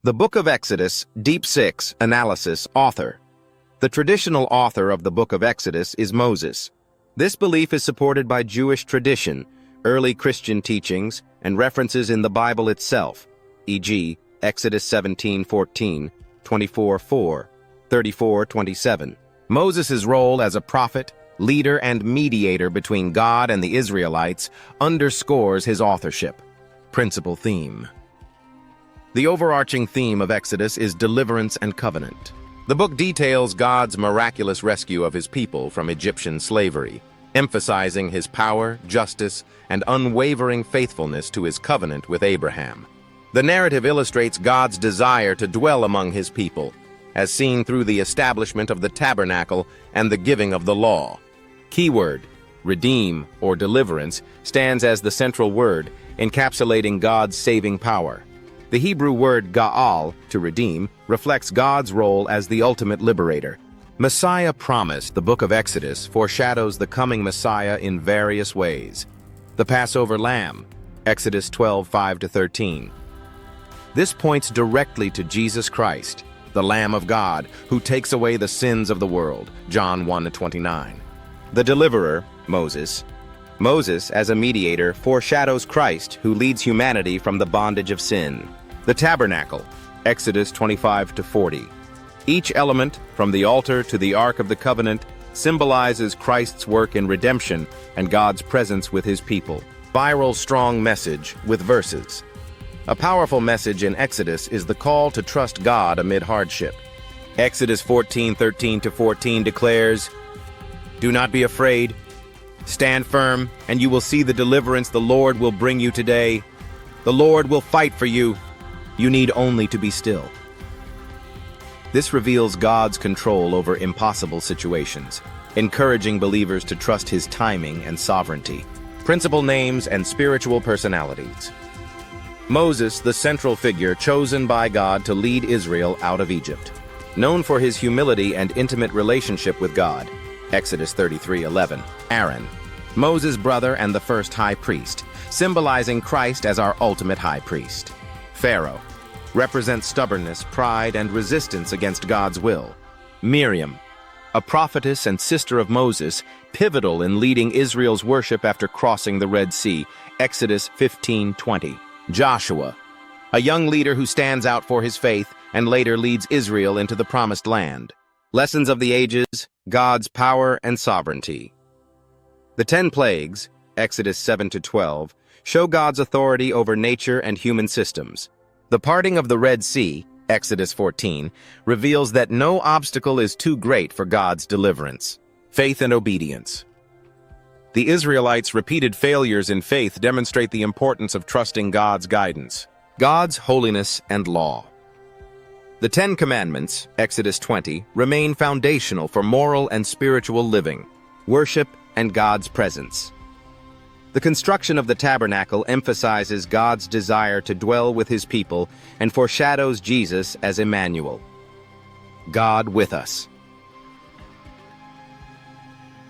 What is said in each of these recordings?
The Book of Exodus, Deep 6, Analysis, Author. The traditional author of the Book of Exodus is Moses. This belief is supported by Jewish tradition, early Christian teachings, and references in the Bible itself, e.g., Exodus 17:14, 24:4, 34:27. Moses' role as a prophet, leader, and mediator between God and the Israelites underscores his authorship. Principal theme. The overarching theme of Exodus is deliverance and covenant. The book details God's miraculous rescue of his people from Egyptian slavery, emphasizing his power, justice, and unwavering faithfulness to his covenant with Abraham. The narrative illustrates God's desire to dwell among his people, as seen through the establishment of the Tabernacle and the giving of the law. Keyword, redeem, or deliverance, stands as the central word, encapsulating God's saving power. The Hebrew word ga'al, to redeem, reflects God's role as the ultimate liberator. Messiah promised. The book of Exodus foreshadows the coming Messiah in various ways. The Passover Lamb, Exodus 12:5-13. This points directly to Jesus Christ, the Lamb of God, who takes away the sins of the world, John 1:29. The Deliverer, Moses. Moses, as a mediator, foreshadows Christ, who leads humanity from the bondage of sin. The Tabernacle, Exodus 25-40. Each element, from the altar to the Ark of the Covenant, symbolizes Christ's work in redemption and God's presence with his people. Viral strong message with verses. A powerful message in Exodus is the call to trust God amid hardship. Exodus 14:13-14 declares, "Do not be afraid. Stand firm, and you will see the deliverance the Lord will bring you today. The Lord will fight for you. You need only to be still." This reveals God's control over impossible situations, encouraging believers to trust his timing and sovereignty. Principal names and spiritual personalities. Moses, the central figure chosen by God to lead Israel out of Egypt. Known for his humility and intimate relationship with God, Exodus 33:11. Aaron, Moses' brother and the first high priest, symbolizing Christ as our ultimate high priest. Pharaoh, represents stubbornness, pride, and resistance against God's will. Miriam, a prophetess and sister of Moses, pivotal in leading Israel's worship after crossing the Red Sea, Exodus 15:20. Joshua, a young leader who stands out for his faith and later leads Israel into the Promised Land. Lessons of the Ages, God's power and sovereignty. The 10 plagues, Exodus 7-12, show God's authority over nature and human systems. The parting of the Red Sea, Exodus 14, reveals that no obstacle is too great for God's deliverance. Faith and obedience. The Israelites' repeated failures in faith demonstrate the importance of trusting God's guidance. God's holiness and law. The 10 Commandments, Exodus 20, remain foundational for moral and spiritual living, worship, and God's presence. The construction of the tabernacle emphasizes God's desire to dwell with his people and foreshadows Jesus as Emmanuel, God with us.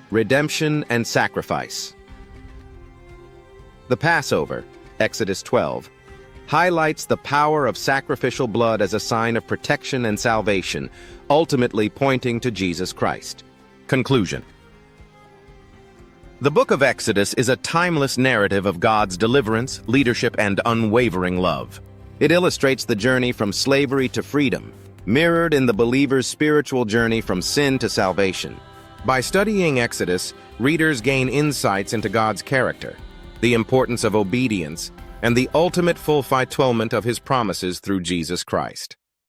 Redemption and sacrifice. The Passover, Exodus 12, highlights the power of sacrificial blood as a sign of protection and salvation, ultimately pointing to Jesus Christ. Conclusion. The book of Exodus is a timeless narrative of God's deliverance, leadership, and unwavering love. It illustrates the journey from slavery to freedom, mirrored in the believer's spiritual journey from sin to salvation. By studying Exodus, readers gain insights into God's character, the importance of obedience, and the ultimate fulfillment of his promises through Jesus Christ.